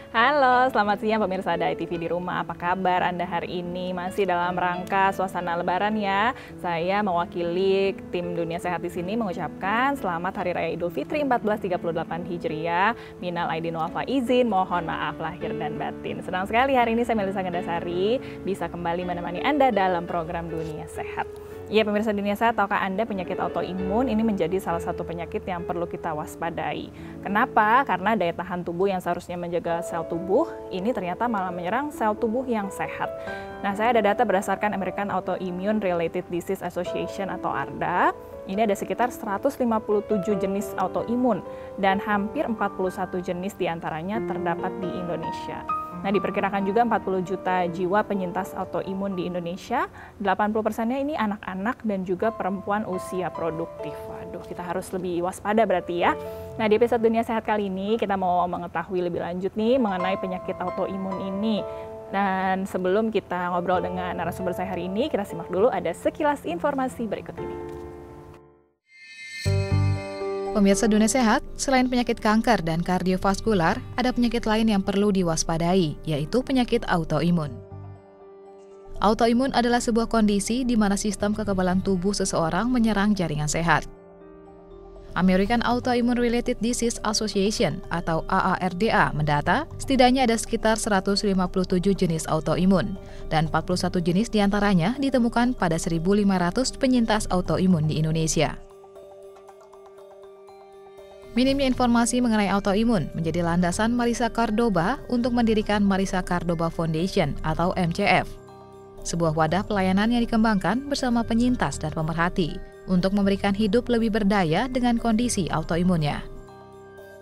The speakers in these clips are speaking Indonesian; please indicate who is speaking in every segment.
Speaker 1: Halo, selamat siang pemirsa Dai TV di rumah. Apa kabar Anda hari ini? Masih dalam rangka suasana Lebaran ya. Saya mewakili tim Dunia Sehat di sini mengucapkan selamat Hari Raya Idul Fitri 1438 Hijriah. Minal aidin wal faizin, mohon maaf lahir dan batin. Senang sekali hari ini saya Melisa Gandasari bisa kembali menemani Anda dalam program Dunia Sehat. Ya pemirsa Dunia Sehat, tahukah Anda penyakit autoimun ini menjadi salah satu penyakit yang perlu kita waspadai. Kenapa? Karena daya tahan tubuh yang seharusnya menjaga sel tubuh, ini ternyata malah menyerang sel tubuh yang sehat. Nah, saya ada data berdasarkan American Autoimmune Related Disease Association atau ARDA. Ini ada sekitar 157 jenis autoimun dan hampir 41 jenis diantaranya terdapat di Indonesia. Nah, diperkirakan juga 40 juta jiwa penyintas autoimun di Indonesia, 80%-nya ini anak-anak dan juga perempuan usia produktif. Waduh, kita harus lebih waspada berarti ya. Nah, di episode Dunia Sehat kali ini kita mau mengetahui lebih lanjut nih mengenai penyakit autoimun ini. Dan sebelum kita ngobrol dengan narasumber saya hari ini, kita simak dulu ada sekilas informasi berikut ini.
Speaker 2: Pemirsa Dunia Sehat, selain penyakit kanker dan kardiovaskular, ada penyakit lain yang perlu diwaspadai, yaitu penyakit autoimun. Autoimun adalah sebuah kondisi di mana sistem kekebalan tubuh seseorang menyerang jaringan sehat. American Autoimmune Related Disease Association atau AARDA mendata, setidaknya ada sekitar 157 jenis autoimun, dan 41 jenis diantaranya ditemukan pada 1.500 penyintas autoimun di Indonesia. Minimnya informasi mengenai autoimun menjadi landasan Marisa Cordoba untuk mendirikan Marisa Cordoba Foundation atau MCF, sebuah wadah pelayanan yang dikembangkan bersama penyintas dan pemerhati untuk memberikan hidup lebih berdaya dengan kondisi autoimunnya.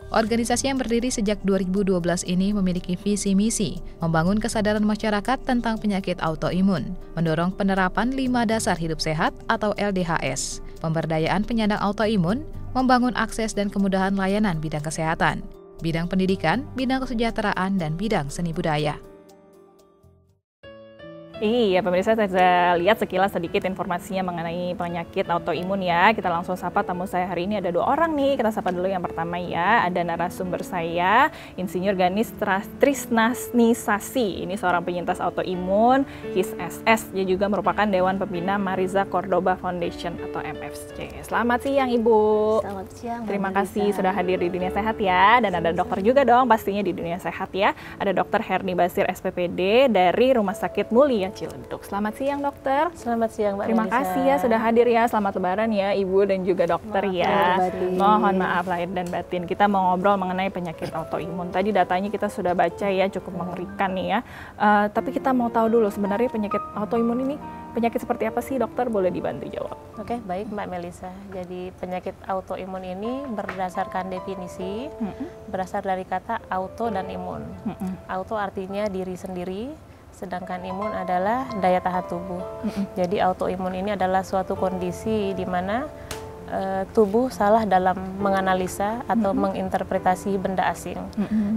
Speaker 2: Organisasi yang berdiri sejak 2012 ini memiliki visi misi membangun kesadaran masyarakat tentang penyakit autoimun, mendorong penerapan 5 dasar hidup sehat atau LDHS, pemberdayaan penyandang autoimun, membangun akses dan kemudahan layanan bidang kesehatan, bidang pendidikan, bidang kesejahteraan, dan bidang seni budaya.
Speaker 1: Iya, pemirsa, saya lihat sekilas sedikit informasinya mengenai penyakit autoimun ya. Kita langsung sapa tamu saya hari ini, ada 2 orang nih. Kita sapa dulu yang pertama ya, ada narasumber saya, Insinyur Ganis Trisnasnisasi. Ini seorang penyintas autoimun, HIS SS. Dia juga merupakan Dewan Pembina Marisa Cordoba Foundation atau MFC. Selamat siang Ibu.
Speaker 3: Selamat siang.
Speaker 1: Terima kasih sudah hadir di Dunia Sehat ya. Dan ada dokter juga dong pastinya di Dunia Sehat ya. Ada Dr. Herni Basir SPPD dari Rumah Sakit Mulia Ciledug. Selamat siang dokter.
Speaker 3: Selamat siang Mbak
Speaker 1: Terima
Speaker 3: Melisa.
Speaker 1: kasih ya sudah hadir ya. Selamat Lebaran ya Ibu dan juga dokter ya. Mohon maaf lahir dan batin. Kita mau ngobrol mengenai penyakit autoimun. Tadi datanya kita sudah baca ya, cukup mengerikan nih ya. Tapi kita mau tahu dulu sebenarnya penyakit autoimun ini penyakit seperti apa sih dokter? Boleh dibantu jawab.
Speaker 3: Oke, baik Mbak Melisa. Jadi penyakit autoimun ini berdasarkan definisi berasal dari kata auto dan imun. Auto artinya diri sendiri, sedangkan imun adalah daya tahan tubuh. Jadi autoimun ini adalah suatu kondisi di mana tubuh salah dalam menganalisa atau menginterpretasi benda asing,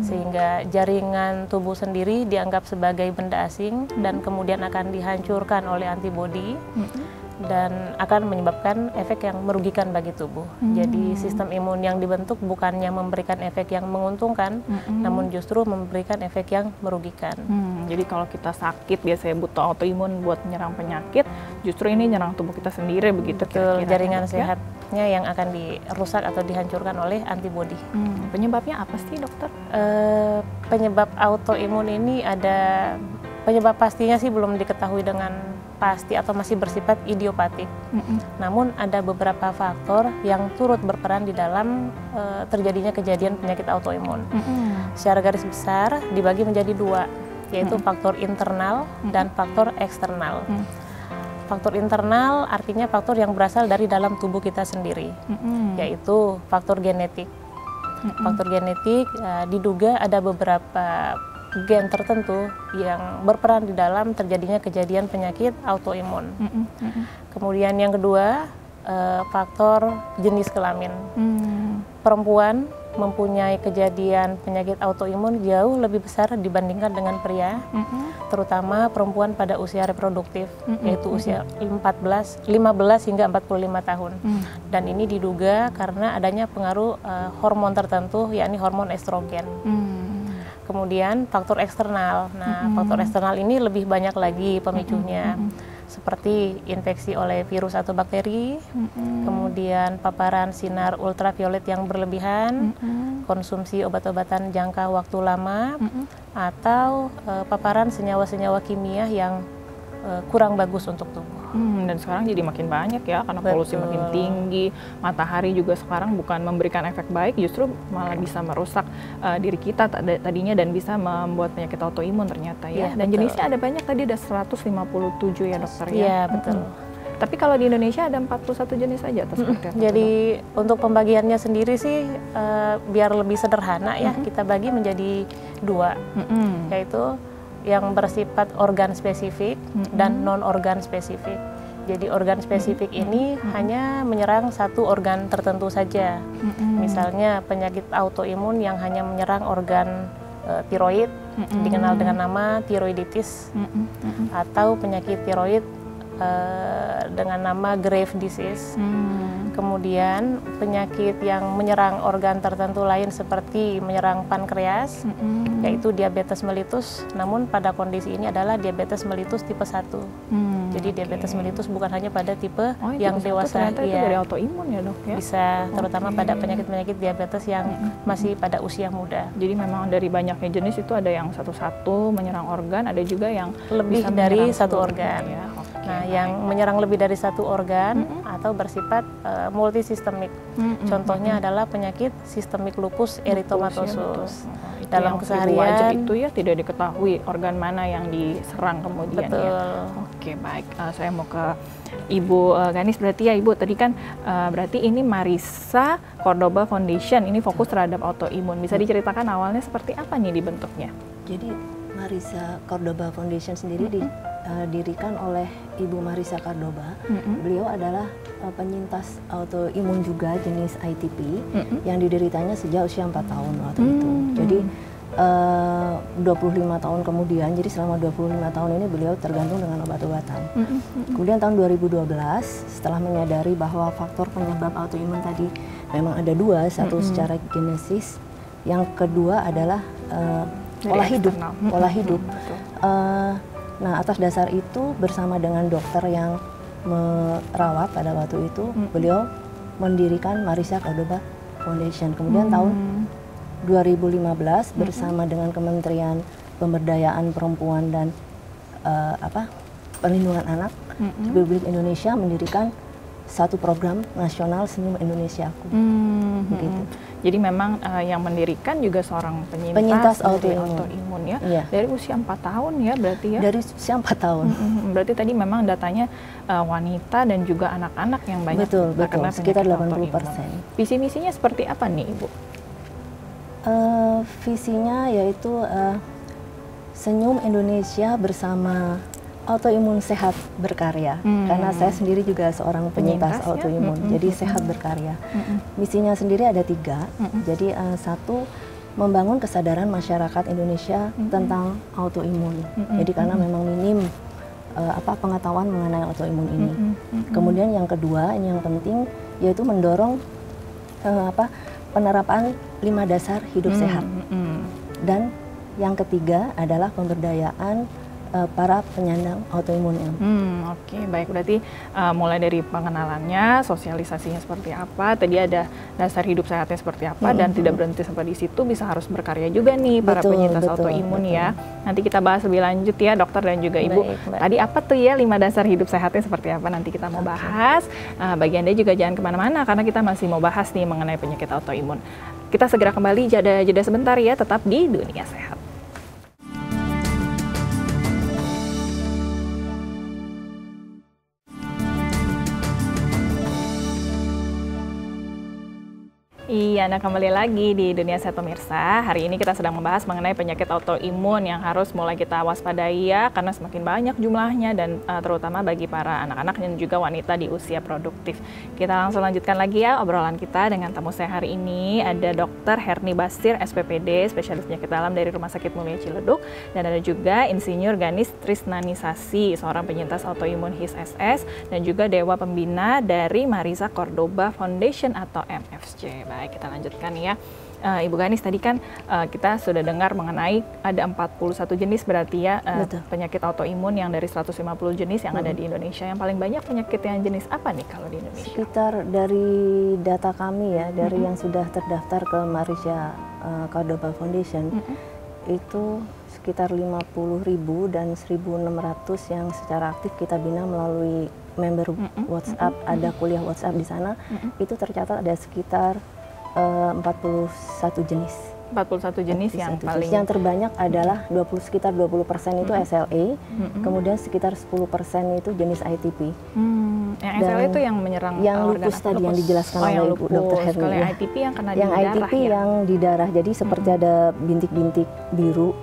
Speaker 3: sehingga jaringan tubuh sendiri dianggap sebagai benda asing dan kemudian akan dihancurkan oleh antibodi dan akan menyebabkan efek yang merugikan bagi tubuh. Jadi sistem imun yang dibentuk bukannya memberikan efek yang menguntungkan, namun justru memberikan efek yang merugikan.
Speaker 1: Jadi kalau kita sakit biasanya butuh autoimun buat menyerang penyakit, justru ini nyerang tubuh kita sendiri begitu kira-kira.
Speaker 3: Jaringan sehatnya yang akan dirusak atau dihancurkan oleh antibodi.
Speaker 1: Penyebabnya apa sih dokter?
Speaker 3: Penyebab autoimun ini ada penyebab pastinya sih belum diketahui dengan pasti atau masih bersifat idiopatik. Namun ada beberapa faktor yang turut berperan di dalam terjadinya kejadian penyakit autoimun. Secara garis besar dibagi menjadi 2, yaitu faktor internal dan faktor eksternal. Faktor internal artinya faktor yang berasal dari dalam tubuh kita sendiri, yaitu faktor genetik. Faktor genetik diduga ada beberapa gen tertentu yang berperan di dalam terjadinya kejadian penyakit autoimun. Kemudian yang kedua, faktor jenis kelamin. Perempuan mempunyai kejadian penyakit autoimun jauh lebih besar dibandingkan dengan pria, terutama perempuan pada usia reproduktif, yaitu usia 15 hingga 45 tahun. Dan ini diduga karena adanya pengaruh hormon tertentu, yakni hormon estrogen. Kemudian faktor eksternal. Nah, faktor eksternal ini lebih banyak lagi pemicunya. Seperti infeksi oleh virus atau bakteri, kemudian paparan sinar ultraviolet yang berlebihan, konsumsi obat-obatan jangka waktu lama, atau paparan senyawa-senyawa kimia yang kurang bagus untuk tubuh.
Speaker 1: Dan sekarang jadi makin banyak ya, karena polusi makin tinggi, matahari juga sekarang bukan memberikan efek baik, justru malah bisa merusak diri kita tadinya dan bisa membuat penyakit autoimun ternyata ya. Dan jenisnya ada banyak, tadi ada 157 ya dokter ya.
Speaker 3: Iya, betul.
Speaker 1: Tapi kalau di Indonesia ada 41 jenis saja atau seperti apa?
Speaker 3: Jadi untuk pembagiannya sendiri sih biar lebih sederhana ya, kita bagi menjadi 2, yaitu yang bersifat organ spesifik dan non-organ spesifik. Jadi organ spesifik ini hanya menyerang satu organ tertentu saja. Misalnya penyakit autoimun yang hanya menyerang organ tiroid, dikenal dengan nama tiroiditis, atau penyakit tiroid dengan nama Graves disease. Kemudian penyakit yang menyerang organ tertentu lain seperti menyerang pankreas, yaitu diabetes mellitus, namun pada kondisi ini adalah diabetes mellitus tipe 1. Jadi diabetes mellitus bukan hanya pada tipe yang dewasa,
Speaker 1: ternyata itu dari autoimun ya dok ya?
Speaker 3: Bisa, terutama pada penyakit-penyakit diabetes yang masih pada usia muda.
Speaker 1: Jadi memang dari banyaknya jenis itu ada yang satu-satu menyerang organ, ada juga yang
Speaker 3: lebih
Speaker 1: bisa
Speaker 3: dari satu organ.
Speaker 1: Ya.
Speaker 3: Nah, yang menyerang lebih dari satu organ atau bersifat multisistemik. Contohnya adalah penyakit sistemik lupus eritomatosus. Dalam keseharian
Speaker 1: wajah itu ya tidak diketahui organ mana yang diserang kemudian.
Speaker 3: Betul.
Speaker 1: Ya. Oke, baik. Saya mau ke Ibu Ganis, berarti ya Ibu tadi kan berarti ini Marisa Cordoba Foundation ini fokus terhadap autoimun. Bisa diceritakan awalnya seperti apa nih dibentuknya?
Speaker 4: Jadi Marisa Cordoba Foundation sendiri didirikan oleh Ibu Marisa Cordoba. Beliau adalah penyintas autoimun juga jenis ITP yang dideritanya sejak usia 4 tahun waktu itu. Jadi 25 tahun kemudian, jadi selama 25 tahun ini beliau tergantung dengan obat-obatan. Kemudian tahun 2012 setelah menyadari bahwa faktor penyebab autoimun tadi memang ada 2, satu secara genesis, yang kedua adalah pola hidup. Nah, atas dasar itu bersama dengan dokter yang merawat pada waktu itu, beliau mendirikan Marisa Cordoba Foundation. Kemudian tahun 2015 bersama dengan Kementerian Pemberdayaan Perempuan dan Perlindungan Anak Republik Indonesia mendirikan satu program nasional Senyum Indonesiaku. Begitu.
Speaker 1: Jadi memang yang mendirikan juga seorang
Speaker 4: penyintas autoimun
Speaker 1: ya. Iya. Dari usia 4 tahun ya berarti ya.
Speaker 4: Dari usia 4 tahun.
Speaker 1: Berarti tadi memang datanya wanita dan juga anak-anak yang banyak
Speaker 4: terkena sekitar 80%.
Speaker 1: Visi misinya seperti apa nih Ibu?
Speaker 4: Visinya yaitu Senyum Indonesia bersama autoimun sehat berkarya, karena saya sendiri juga seorang penyintas autoimun, jadi sehat berkarya. Misinya sendiri ada 3, jadi 1, membangun kesadaran masyarakat Indonesia tentang autoimun, jadi karena memang minim pengetahuan mengenai autoimun ini. Kemudian yang kedua, ini yang penting, yaitu mendorong penerapan 5 dasar hidup sehat. Dan yang ketiga adalah pemberdayaan para penyandang autoimun.
Speaker 1: Oke, baik. Berarti mulai dari pengenalannya, sosialisasinya seperti apa, tadi ada dasar hidup sehatnya seperti apa, dan tidak berhenti sampai di situ, bisa harus berkarya juga nih para penyintas autoimun ya. Nanti kita bahas lebih lanjut ya dokter dan juga Ibu. Tadi apa tuh ya 5 dasar hidup sehatnya seperti apa, nanti kita mau bahas. Bagi Anda juga jangan kemana-mana karena kita masih mau bahas nih mengenai penyakit autoimun. Kita segera kembali, jeda sebentar ya, tetap di Dunia Sehat. Iya, nah kembali lagi di Dunia Sehat pemirsa. Hari ini kita sedang membahas mengenai penyakit autoimun yang harus mulai kita waspadai ya, karena semakin banyak jumlahnya dan terutama bagi para anak-anak dan juga wanita di usia produktif. Kita langsung lanjutkan lagi ya obrolan kita dengan tamu saya hari ini. Ada Dr. Herni Bastir, SPPD, spesialis penyakit dalam dari Rumah Sakit Mulia Ciledug, dan ada juga Insinyur Ganis Trisnanisasi, seorang penyintas autoimun HIS-SS, dan juga Dewa Pembina dari Marisa Cordoba Foundation atau MFC. Baik, kita lanjutkan ya. Ibu Ganis, tadi kan kita sudah dengar mengenai ada 41 jenis berarti ya penyakit autoimun yang dari 150 jenis yang ada di Indonesia. Yang paling banyak penyakit yang jenis apa nih kalau di Indonesia?
Speaker 4: Sekitar dari data kami ya, dari yang sudah terdaftar ke Marisha Cordoba Foundation, itu sekitar 50.000 dan 1.600 yang secara aktif kita bina melalui member WhatsApp, ada kuliah WhatsApp di sana, itu tercatat ada sekitar 41 jenis.
Speaker 1: 41 jenis yang paling...
Speaker 4: Yang terbanyak adalah sekitar 20% itu SLA, kemudian sekitar 10% itu jenis ITP.
Speaker 1: Yang SLA itu yang menyerang
Speaker 4: yang lupus tadi yang dijelaskan oleh Ibu Dr. Herni.
Speaker 1: Kalau yang ITP yang kena di
Speaker 4: yang
Speaker 1: darah
Speaker 4: ITP yang di darah, jadi seperti ada bintik-bintik biru.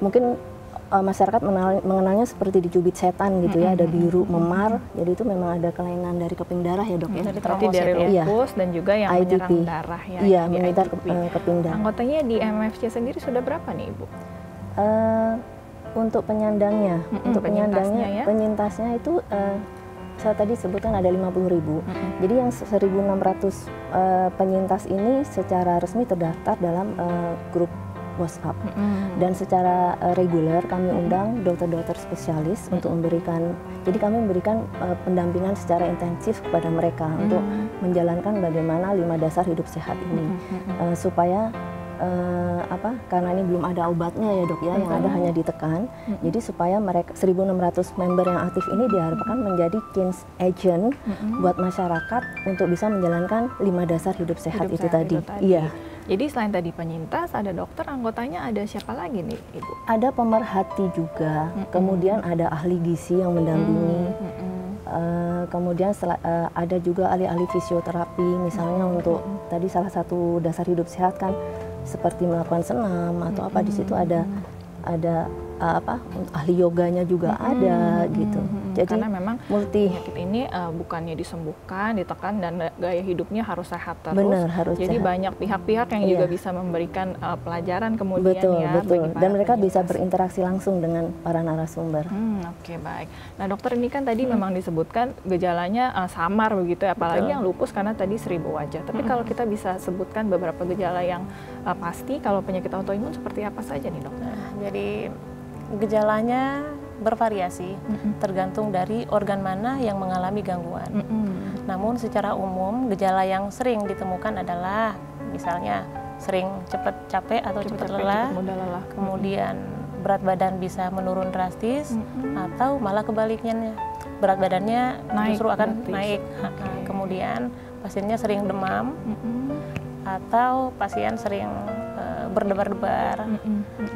Speaker 4: Mungkin masyarakat mengenalnya seperti dicubit setan gitu ya, ada biru memar. Jadi itu memang ada kelainan dari keping darah ya dok ya.
Speaker 1: Berarti dari lupus dan juga yang
Speaker 4: ITP.
Speaker 1: menyerang darah ya.
Speaker 4: Iya, menyebar keping darah.
Speaker 1: Anggotanya di MFC sendiri sudah berapa nih Ibu?
Speaker 4: Untuk penyandangnya, penyintasnya itu saya tadi sebutkan ada 50.000. Jadi yang 1.600 penyintas ini secara resmi terdaftar dalam grup WhatsApp. Dan secara reguler kami undang dokter-dokter spesialis untuk memberikan, jadi kami memberikan pendampingan secara intensif kepada mereka untuk menjalankan bagaimana 5 dasar hidup sehat ini, supaya karena ini belum ada obatnya ya dok ya, yang ada hanya ditekan. Jadi supaya mereka 1.600 member yang aktif ini diharapkan menjadi change agent buat masyarakat untuk bisa menjalankan 5 dasar hidup sehat itu tadi. Iya.
Speaker 1: Jadi selain tadi penyintas, ada dokter, anggotanya ada siapa lagi nih Ibu?
Speaker 4: Ada pemerhati juga, kemudian ada ahli gizi yang mendampingi, kemudian ada juga ahli-ahli fisioterapi, misalnya untuk tadi salah satu dasar hidup sehat kan seperti melakukan senam atau apa, di situ ada ahli yoganya juga ada gitu. Jadi
Speaker 1: karena memang
Speaker 4: multi
Speaker 1: penyakit ini bukannya disembuhkan, ditekan, dan gaya hidupnya harus sehat terus.
Speaker 4: Benar, harus
Speaker 1: jadi
Speaker 4: sehat.
Speaker 1: Banyak pihak-pihak yang juga bisa memberikan pelajaran kemudian ya.
Speaker 4: Betul. Dan mereka bisa berinteraksi langsung dengan para narasumber.
Speaker 1: Oke, baik. Nah dokter, ini kan tadi memang disebutkan gejalanya samar begitu ya, apalagi yang lupus karena tadi 1000 wajah. Tapi kalau kita bisa sebutkan beberapa gejala yang pasti kalau penyakit autoimun seperti apa saja nih dokter?
Speaker 3: Jadi gejalanya bervariasi, tergantung dari organ mana yang mengalami gangguan. Namun secara umum gejala yang sering ditemukan adalah misalnya sering cepat capek atau cepat lelah, kemudian berat badan bisa menurun drastis, atau malah kebaliknya berat badannya justru akan naik. Kemudian pasiennya sering demam, atau pasien sering berdebar-debar,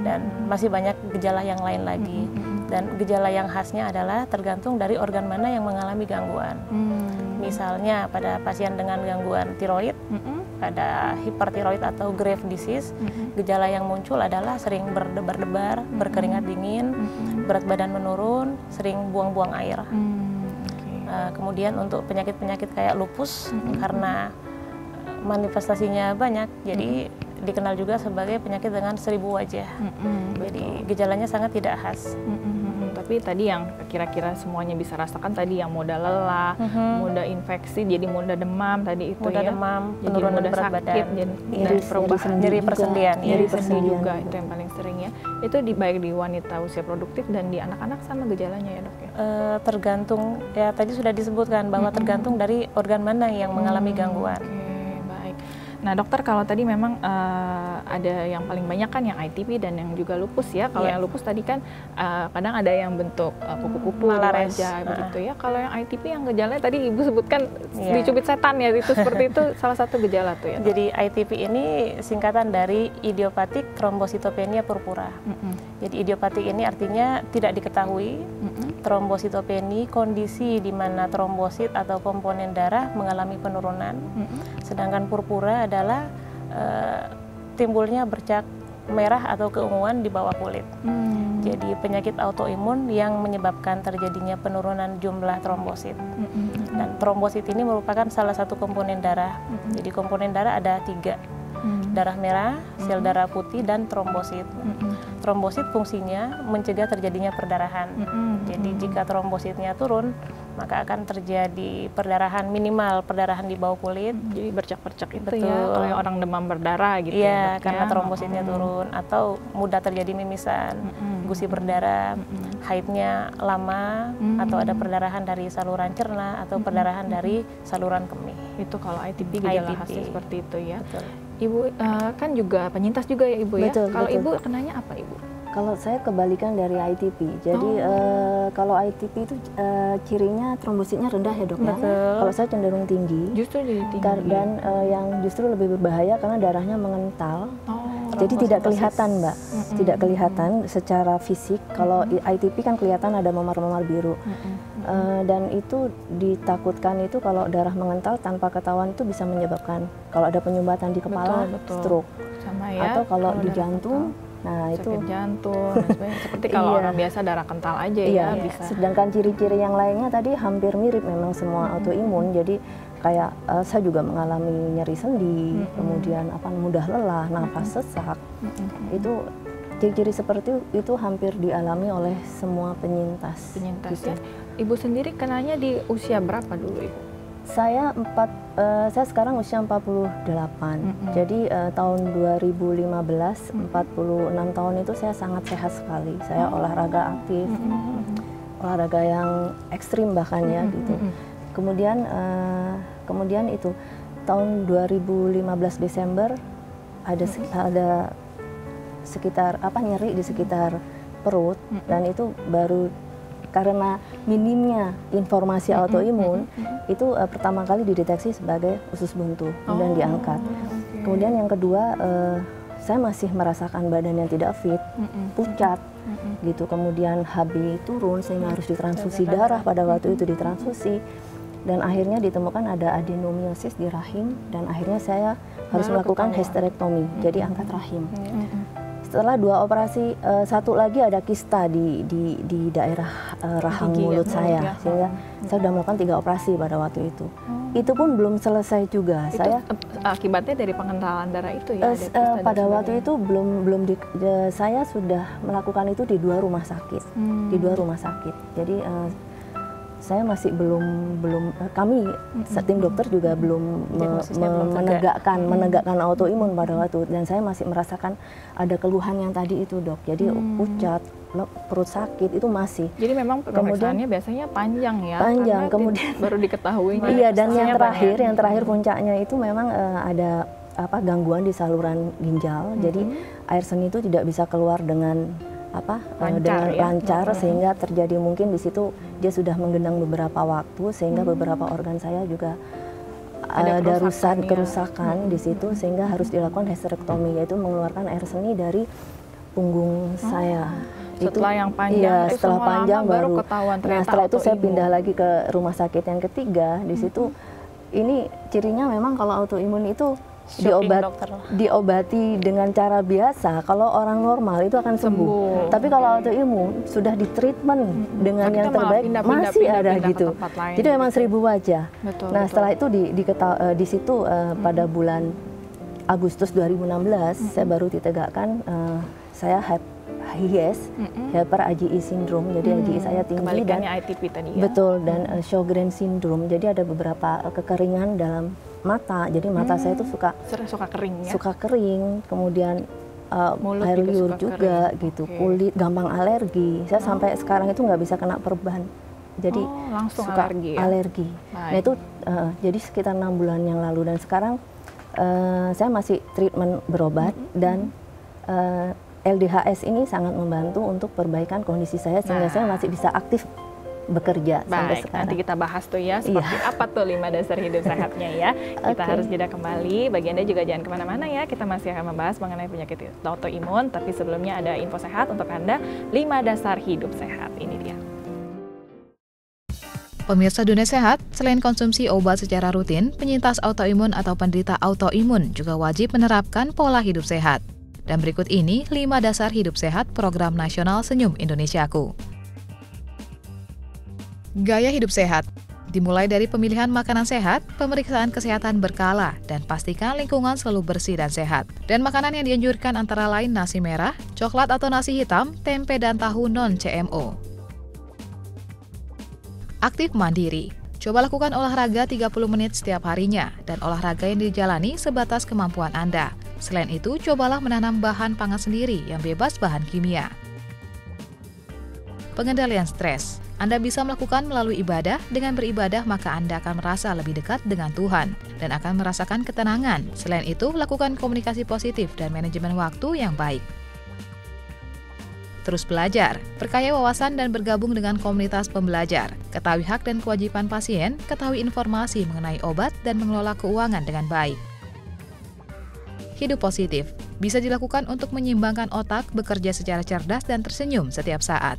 Speaker 3: dan masih banyak gejala yang lain lagi. Dan gejala yang khasnya adalah tergantung dari organ mana yang mengalami gangguan. Misalnya pada pasien dengan gangguan tiroid, pada hipertiroid atau Graves disease, gejala yang muncul adalah sering berdebar-debar, berkeringat dingin, berat badan menurun, sering buang-buang air. Kemudian untuk penyakit-penyakit kayak lupus, karena manifestasinya banyak, jadi dikenal juga sebagai penyakit dengan 1000 wajah. Jadi gejalanya sangat tidak khas.
Speaker 1: Tapi tadi yang kira-kira semuanya bisa rasakan tadi yang mudah lelah, mudah infeksi, jadi mudah demam tadi itu
Speaker 3: mudah
Speaker 1: ya.
Speaker 3: demam,
Speaker 1: jadi
Speaker 3: penurunan
Speaker 1: mudah
Speaker 3: berat
Speaker 1: sakit,
Speaker 3: badan,
Speaker 1: jadi perubahan
Speaker 3: nyeri persendian,
Speaker 1: nyeri sendi juga itu yang paling sering ya. Itu baik di wanita usia produktif dan di anak-anak sama gejalanya ya dok ya?
Speaker 3: Tergantung, ya tadi sudah disebutkan bahwa tergantung dari organ mana yang mengalami gangguan.
Speaker 1: Nah dokter, kalau tadi memang ada yang paling banyak kan yang ITP dan yang juga lupus ya. Kalau yang lupus tadi kan kadang ada yang bentuk kupu-kupu wajah begitu ya. Kalau yang ITP yang gejalanya tadi Ibu sebutkan dicubit setan ya, itu seperti itu salah satu gejala tuh ya.
Speaker 3: Jadi ITP ini singkatan dari idiopathic thrombocytopenia purpura. Jadi idiopatik ini artinya tidak diketahui. Trombositopeni, kondisi di mana trombosit atau komponen darah mengalami penurunan. Sedangkan purpura adalah timbulnya bercak merah atau keunguan di bawah kulit. Jadi penyakit autoimun yang menyebabkan terjadinya penurunan jumlah trombosit. Dan trombosit ini merupakan salah satu komponen darah. Jadi komponen darah ada 3. darah merah, sel darah putih, dan trombosit. Trombosit fungsinya mencegah terjadinya perdarahan. Jadi jika trombositnya turun, maka akan terjadi perdarahan, minimal perdarahan di bawah kulit.
Speaker 1: Jadi bercak-bercak itu
Speaker 3: Betul.
Speaker 1: ya, kayak orang demam berdarah gitu.
Speaker 3: Iya,
Speaker 1: ya,
Speaker 3: karena trombositnya turun, atau mudah terjadi mimisan, gusi berdarah, haidnya lama, atau ada perdarahan dari saluran cerna atau perdarahan dari saluran kemih.
Speaker 1: Itu kalau ITP gejala
Speaker 3: ITP.
Speaker 1: khasnya seperti itu ya.
Speaker 3: Betul.
Speaker 1: Ibu kan juga penyintas juga ya Ibu ya.
Speaker 4: Betul,
Speaker 1: Kalau
Speaker 4: betul.
Speaker 1: Ibu kenanya apa Ibu?
Speaker 4: Kalau saya kebalikan dari ITP, jadi kalau ITP itu cirinya trombositnya rendah ya dok ya.
Speaker 3: Betul.
Speaker 4: Kalau saya cenderung tinggi.
Speaker 1: Justru jadi tinggi.
Speaker 4: Dan yang justru lebih berbahaya karena darahnya mengental.
Speaker 1: Oh,
Speaker 4: Jadi tidak
Speaker 1: trombositosis.
Speaker 4: kelihatan Mbak, tidak kelihatan secara fisik. Kalau ITP kan kelihatan ada memar-memar biru. Dan itu ditakutkan itu kalau darah mengental tanpa ketahuan itu bisa menyebabkan kalau ada penyumbatan di kepala,
Speaker 1: Betul.
Speaker 4: stroke.
Speaker 1: Sama ya.
Speaker 4: Atau kalau di
Speaker 1: darah
Speaker 4: jantung,
Speaker 1: kental,
Speaker 4: nah itu
Speaker 1: sakit jantung dan sebagainya. Seperti kalau
Speaker 4: Iya.
Speaker 1: orang biasa darah kental aja
Speaker 4: iya.
Speaker 1: ya bisa.
Speaker 4: Sedangkan ciri-ciri yang lainnya tadi hampir mirip memang semua autoimun. Jadi kayak saya juga mengalami nyeri sendi, kemudian mudah lelah, nafas sesak. Itu ciri-ciri seperti itu hampir dialami oleh semua penyintas.
Speaker 1: Penyintas
Speaker 4: gitu.
Speaker 1: ya. Ibu sendiri kenanya di usia berapa dulu Ibu?
Speaker 4: Saya sekarang usia 48. Jadi tahun 2015, 46 tahun itu saya sangat sehat sekali. Saya olahraga aktif, olahraga yang ekstrim bahkan ya gitu. Kemudian itu tahun 2015 Desember ada sekitar nyeri di sekitar perut, dan itu baru karena minimnya informasi autoimun itu pertama kali dideteksi sebagai usus buntu, kemudian diangkat. Kemudian yang kedua saya masih merasakan badan yang tidak fit, pucat gitu. Kemudian HB turun sehingga harus ditransfusi darah, pada waktu itu ditransfusi, dan akhirnya ditemukan ada adenomiosis di rahim, dan akhirnya saya harus melakukan hysterektomi, jadi angkat rahim. Setelah 2 operasi, satu lagi ada kista di daerah rahang mulut saya, sehingga saya sudah melakukan 3 operasi pada waktu itu. Itu pun belum selesai juga.
Speaker 1: Itu
Speaker 4: saya
Speaker 1: akibatnya dari pengentalan darah itu ya?
Speaker 4: pada waktu itu saya sudah melakukan itu di 2 rumah sakit, di 2 rumah sakit. Jadi saya masih kami tim dokter juga belum menegakkan autoimun pada waktu, dan saya masih merasakan ada keluhan yang tadi itu dok. Jadi pucat, perut sakit itu masih.
Speaker 1: Jadi memang pemeriksaannya biasanya panjang ya?
Speaker 4: Panjang, kemudian
Speaker 1: baru diketahui.
Speaker 4: Iya, dan yang terakhir puncaknya itu memang ada gangguan di saluran ginjal. Jadi air seni itu tidak bisa keluar dengan lancar, sehingga terjadi mungkin di situ dia sudah menggenang beberapa waktu, sehingga beberapa organ saya juga ada kerusakan di situ, sehingga harus dilakukan hysterektomi, yaitu mengeluarkan air seni dari punggung saya.
Speaker 1: Setelah yang panjang,
Speaker 4: iya, setelah panjang baru
Speaker 1: ketahuan ternyata.
Speaker 4: Nah, setelah itu saya pindah lagi ke rumah sakit yang ketiga. Di situ ini cirinya memang kalau autoimun itu diobati dengan cara biasa, kalau orang normal itu akan sembuh. Tapi kalau autoimun sudah di treatment dengan yang terbaik masih ada gitu. Jadi memang 1000 wajah. Nah, setelah itu di situ pada bulan Agustus 2016 saya baru ditegakkan saya HIS, Hyper IgE syndrome. Jadi IgE saya tinggi dan
Speaker 1: ITP tadi ya.
Speaker 4: Betul, dan Sjogren syndrome. Jadi ada beberapa kekeringan dalam mata. Jadi mata saya itu suka
Speaker 1: kering ya.
Speaker 4: Suka kering, kemudian air liur juga gitu. Kulit gampang alergi. Saya sampai sekarang itu nggak bisa kena perban. Jadi
Speaker 1: langsung
Speaker 4: suka
Speaker 1: alergi.
Speaker 4: Nah itu jadi sekitar 6 bulan yang lalu, dan sekarang saya masih treatment berobat, dan LDHS ini sangat membantu untuk perbaikan kondisi saya, sehingga saya masih bisa aktif bekerja sampai sekarang.
Speaker 1: Nanti kita bahas tuh ya, seperti apa tuh 5 dasar hidup sehatnya ya. Kita harus jeda kembali, bagi Anda juga jangan kemana-mana ya, kita masih akan membahas mengenai penyakit autoimun, tapi sebelumnya ada info sehat untuk Anda, 5 dasar hidup sehat, ini dia.
Speaker 2: Pemirsa Dunia Sehat, selain konsumsi obat secara rutin, penyintas autoimun atau penderita autoimun juga wajib menerapkan pola hidup sehat. Dan berikut ini 5 dasar hidup sehat Program Nasional Senyum Indonesiaku. Gaya hidup sehat. Dimulai dari pemilihan makanan sehat, pemeriksaan kesehatan berkala, dan pastikan lingkungan selalu bersih dan sehat. Dan makanan yang dianjurkan antara lain nasi merah, coklat atau nasi hitam, tempe dan tahu non-CMO. Aktif mandiri. Coba lakukan olahraga 30 menit setiap harinya, dan olahraga yang dijalani sebatas kemampuan Anda. Selain itu, cobalah menanam bahan pangan sendiri yang bebas bahan kimia. Pengendalian stres. Anda bisa melakukan melalui ibadah. Dengan beribadah, maka Anda akan merasa lebih dekat dengan Tuhan dan akan merasakan ketenangan. Selain itu, lakukan komunikasi positif dan manajemen waktu yang baik. Terus belajar, perkaya wawasan dan bergabung dengan komunitas pembelajar. Ketahui hak dan kewajiban pasien, ketahui informasi mengenai obat dan mengelola keuangan dengan baik. Hidup positif, bisa dilakukan untuk menyimbangkan otak, bekerja secara cerdas dan tersenyum setiap saat.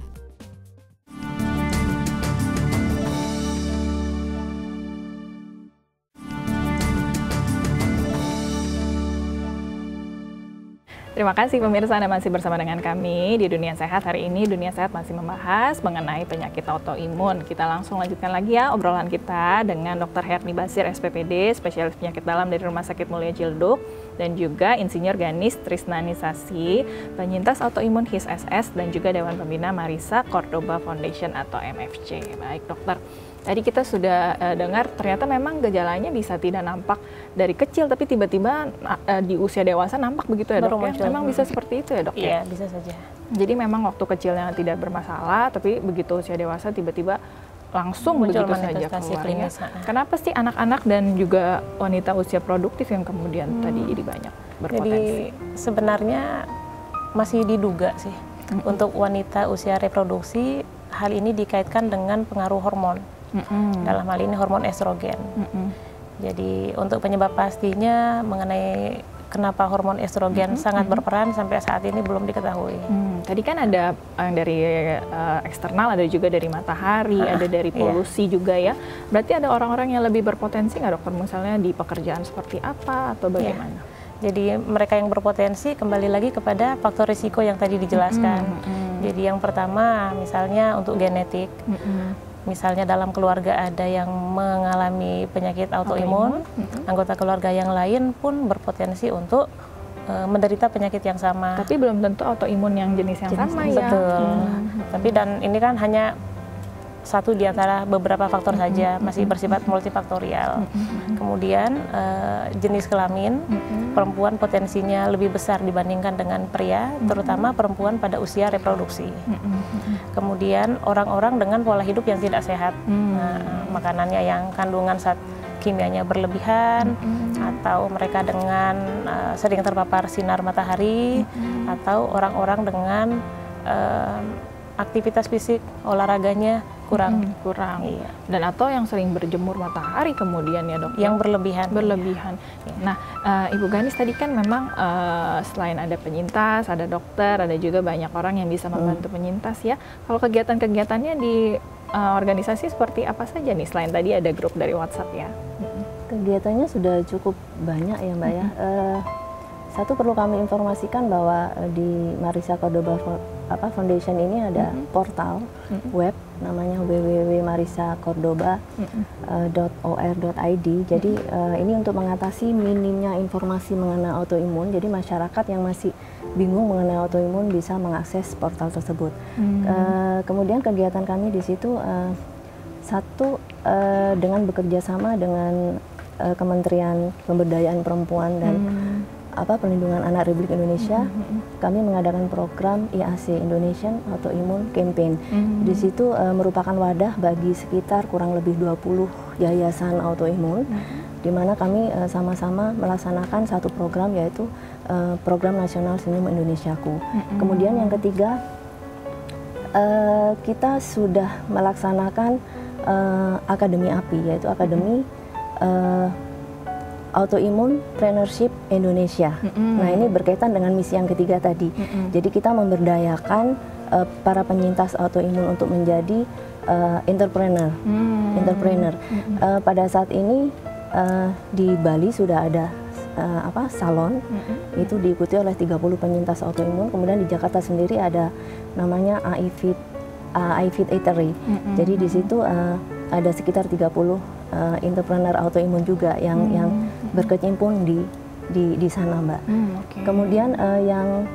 Speaker 1: Terima kasih pemirsa, Anda masih bersama dengan kami di Dunia Sehat. Hari ini Dunia Sehat masih membahas mengenai penyakit autoimun. Kita langsung lanjutkan lagi ya obrolan kita dengan Dr. Herni Basir, SPPD, spesialis penyakit dalam dari Rumah Sakit Mulia Cilduk, dan juga Insinyur Ganis Trisnanisasi, penyintas autoimun HIS-SS, dan juga Dewan Pembina Marisa Cordoba Foundation atau MFC. Baik dokter, tadi kita sudah dengar ternyata memang gejalanya bisa tidak nampak dari kecil, tapi tiba-tiba di usia dewasa nampak begitu ya dok ya? Memang bisa seperti itu ya dok?
Speaker 3: Iya, bisa saja.
Speaker 1: Jadi memang waktu kecilnya tidak bermasalah, tapi begitu usia dewasa tiba-tiba langsung
Speaker 3: muncul
Speaker 1: begitu saja keluarnya. Kenapa sih anak-anak dan juga wanita usia produktif yang kemudian tadi jadi banyak berpotensi?
Speaker 3: Jadi sebenarnya masih diduga sih untuk wanita usia reproduksi, hal ini dikaitkan dengan pengaruh hormon. Dalam hal ini hormon estrogen. Jadi untuk penyebab pastinya mengenai kenapa hormon estrogen sangat berperan sampai saat ini belum diketahui.
Speaker 1: Tadi kan ada yang dari eksternal, ada juga dari matahari, ada dari polusi juga ya. Berarti ada orang-orang yang lebih berpotensi nggak dokter, misalnya di pekerjaan seperti apa atau bagaimana?
Speaker 3: Jadi mereka yang berpotensi kembali lagi kepada faktor risiko yang tadi dijelaskan. Jadi yang pertama misalnya untuk genetik. Misalnya dalam keluarga ada yang mengalami penyakit autoimun, anggota keluarga yang lain pun berpotensi untuk menderita penyakit yang sama.
Speaker 1: Tapi belum tentu autoimun yang jenis yang sama ya.
Speaker 3: Betul. Tapi dan ini kan hanya satu di antara beberapa faktor saja, masih bersifat multifaktorial. Kemudian jenis kelamin, perempuan potensinya lebih besar dibandingkan dengan pria, terutama perempuan pada usia reproduksi. Kemudian orang-orang dengan pola hidup yang tidak sehat, makanannya yang kandungan zat kimianya berlebihan, atau mereka dengan sering terpapar sinar matahari, atau orang-orang dengan aktivitas fisik olahraganya kurang.
Speaker 1: Iya. Dan atau yang sering berjemur matahari kemudian ya dok?
Speaker 3: Yang berlebihan.
Speaker 1: Nah Ibu Ganis tadi kan memang selain ada penyintas, ada dokter, ada juga banyak orang yang bisa membantu penyintas ya. Kalau kegiatan-kegiatannya di organisasi seperti apa saja nih, selain tadi ada grup dari WhatsApp ya?
Speaker 4: Kegiatannya sudah cukup banyak ya Mbak ya. Satu perlu kami informasikan bahwa di Marisa Cordoba Foundation ini ada portal web namanya www.marisacordoba.or.id. Jadi ini untuk mengatasi minimnya informasi mengenai autoimun. Jadi masyarakat yang masih bingung mengenai autoimun bisa mengakses portal tersebut. Kemudian kegiatan kami di situ satu dengan bekerja sama dengan Kementerian Pemberdayaan Perempuan dan Perlindungan Anak Republik Indonesia, kami mengadakan program IAC, Indonesian Autoimmune Campaign. Di situ merupakan wadah bagi sekitar kurang lebih 20 yayasan autoimun, di mana kami sama-sama melaksanakan satu program, yaitu program nasional Senyum Indonesiaku. Kemudian yang ketiga, kita sudah melaksanakan Akademi API, yaitu Akademi Autoimmune Partnership Indonesia. Nah ini berkaitan dengan misi yang ketiga tadi. Jadi kita memberdayakan para penyintas autoimun untuk menjadi entrepreneur. Pada saat ini di Bali sudah ada salon, itu diikuti oleh 30 penyintas autoimun. Kemudian di Jakarta sendiri ada namanya AI Fit Eatery. Jadi di situ ada sekitar 30 entrepreneur autoimun juga yang berkecimpung di sana, Mbak.
Speaker 1: Okay.
Speaker 4: Kemudian yang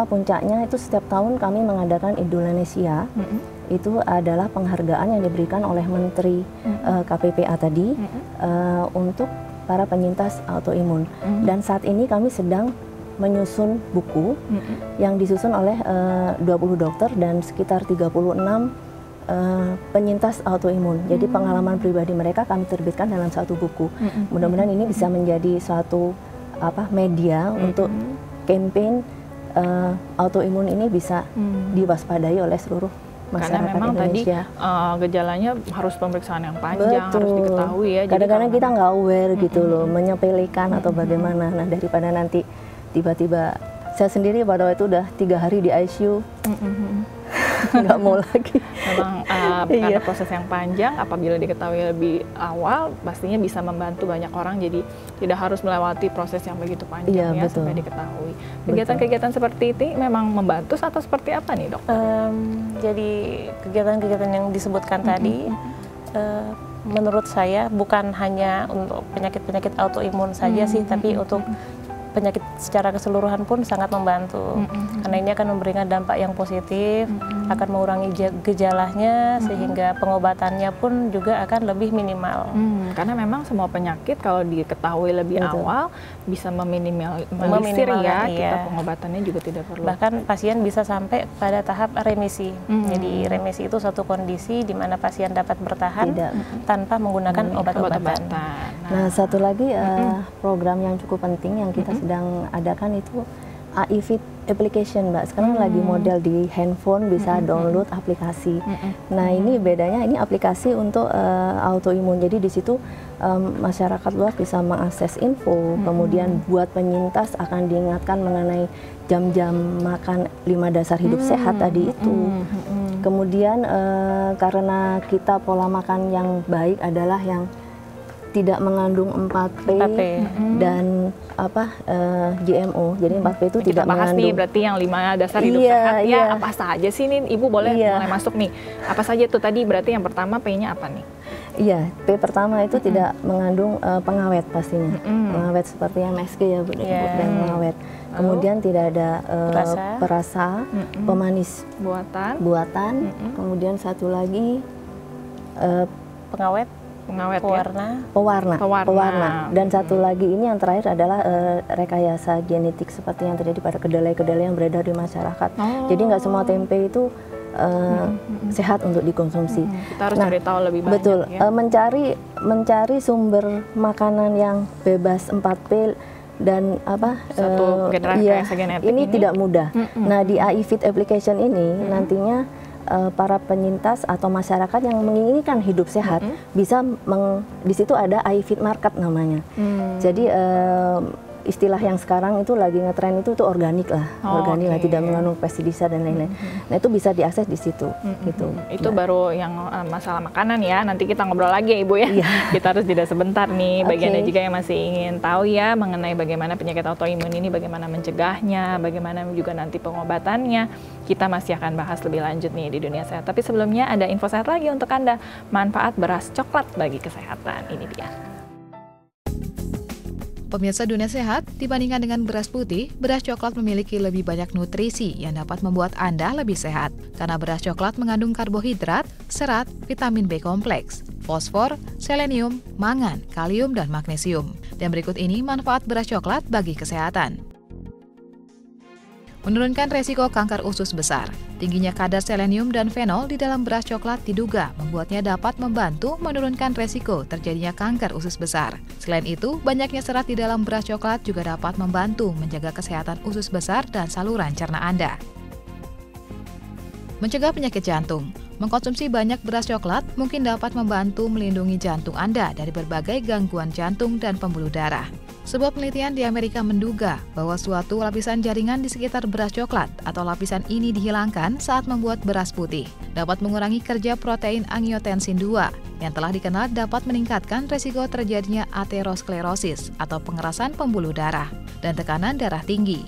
Speaker 4: puncaknya itu setiap tahun kami mengadakan Indonesia. Itu adalah penghargaan yang diberikan oleh Menteri KPPA tadi untuk para penyintas autoimun. Dan saat ini kami sedang menyusun buku yang disusun oleh 20 dokter dan sekitar 36 penyintas autoimun. Jadi pengalaman pribadi mereka kami terbitkan dalam satu buku. Mudah-mudahan ini bisa menjadi suatu media untuk campaign autoimun ini bisa diwaspadai oleh seluruh masyarakat
Speaker 1: karena memang
Speaker 4: Indonesia.
Speaker 1: Tadi gejalanya harus pemeriksaan yang panjang, harus diketahui ya.
Speaker 4: Kadang-kadang kita nggak aware gitu loh, menyepelekan atau bagaimana. Nah, daripada nanti tiba-tiba saya sendiri pada waktu itu udah 3 hari di ICU, nggak mau lagi.
Speaker 1: Memang karena proses yang panjang, apabila diketahui lebih awal, pastinya bisa membantu banyak orang. Jadi tidak harus melewati proses yang begitu panjang sampai diketahui. Kegiatan-kegiatan seperti ini memang membantu atau seperti apa nih, Dok?
Speaker 3: Jadi kegiatan-kegiatan yang disebutkan tadi, menurut saya bukan hanya untuk penyakit-penyakit autoimun saja sih, tapi untuk penyakit secara keseluruhan pun sangat membantu. Karena ini akan memberikan dampak yang positif, akan mengurangi gejalanya, sehingga pengobatannya pun juga akan lebih minimal.
Speaker 1: Karena memang semua penyakit kalau diketahui lebih awal bisa meminimalisir kita pengobatannya juga tidak perlu.
Speaker 3: Bahkan pasien bisa sampai pada tahap remisi. Jadi remisi itu suatu kondisi di mana pasien dapat bertahan tanpa menggunakan obat-obatan.
Speaker 4: Nah, satu lagi program yang cukup penting yang kita sedang adakan itu AIFIT application, Mbak. Sekarang lagi model di handphone bisa download aplikasi. Nah, ini bedanya, ini aplikasi untuk autoimun. Jadi di situ masyarakat luas bisa mengakses info. Kemudian buat penyintas akan diingatkan mengenai jam-jam makan 5 dasar hidup sehat tadi itu. Kemudian karena kita pola makan yang baik adalah yang tidak mengandung 4P dan GMO. Jadi 4P itu
Speaker 1: kita
Speaker 4: tidak
Speaker 1: bahas
Speaker 4: mengandung.
Speaker 1: nih berarti yang 5 dasar hidup sehat ya. Apa saja sih nih? Ibu boleh mulai masuk nih. Apa saja tuh tadi? Berarti yang pertama P-nya apa nih?
Speaker 4: Iya, P pertama itu tidak mengandung pengawet pastinya. Pengawet seperti MSG ya, Bu, dan pengawet. Kemudian tidak ada perasa, pemanis buatan. Kemudian satu lagi
Speaker 3: pengawet pewarna. Dan satu lagi ini yang terakhir adalah rekayasa genetik seperti yang terjadi pada kedelai-kedelai yang beredar di masyarakat. Jadi nggak semua tempe itu sehat untuk dikonsumsi.
Speaker 1: Kita harus cari tahu lebih banyak.
Speaker 4: Betul, ya? mencari sumber makanan yang bebas 4P dan
Speaker 1: satu rekayasa genetik
Speaker 4: ini tidak mudah. Nah, di AIFIT application ini nantinya para penyintas atau masyarakat yang menginginkan hidup sehat bisa di situ ada AIFIT Market namanya. Jadi istilah yang sekarang itu lagi ngetren itu organik lah, organik lah, tidak mengandung pestisida dan lain-lain. Nah, itu bisa diakses di situ. Gitu.
Speaker 1: Itu baru yang masalah makanan ya. Nanti kita ngobrol lagi ya, Ibu ya. Kita harus jeda sebentar nih. Bagiannya juga yang masih ingin tahu ya mengenai bagaimana penyakit autoimun ini, bagaimana mencegahnya, bagaimana juga nanti pengobatannya. Kita masih akan bahas lebih lanjut nih di Dunia Sehat. Tapi sebelumnya ada info sehat lagi untuk Anda. Manfaat beras coklat bagi kesehatan. Ini dia.
Speaker 2: Pemirsa Dunia Sehat, dibandingkan dengan beras putih, beras coklat memiliki lebih banyak nutrisi yang dapat membuat Anda lebih sehat. Karena beras coklat mengandung karbohidrat, serat, vitamin B kompleks, fosfor, selenium, mangan, kalium, dan magnesium. Dan berikut ini manfaat beras coklat bagi kesehatan. Menurunkan resiko kanker usus besar. Tingginya kadar selenium dan fenol di dalam beras coklat diduga membuatnya dapat membantu menurunkan resiko terjadinya kanker usus besar. Selain itu, banyaknya serat di dalam beras coklat juga dapat membantu menjaga kesehatan usus besar dan saluran cerna Anda. Mencegah penyakit jantung. Mengkonsumsi banyak beras coklat mungkin dapat membantu melindungi jantung Anda dari berbagai gangguan jantung dan pembuluh darah. Sebuah penelitian di Amerika menduga bahwa suatu lapisan jaringan di sekitar beras coklat atau lapisan ini dihilangkan saat membuat beras putih, dapat mengurangi kerja protein angiotensin 2 yang telah dikenal dapat meningkatkan resiko terjadinya aterosklerosis atau pengerasan pembuluh darah dan tekanan darah tinggi.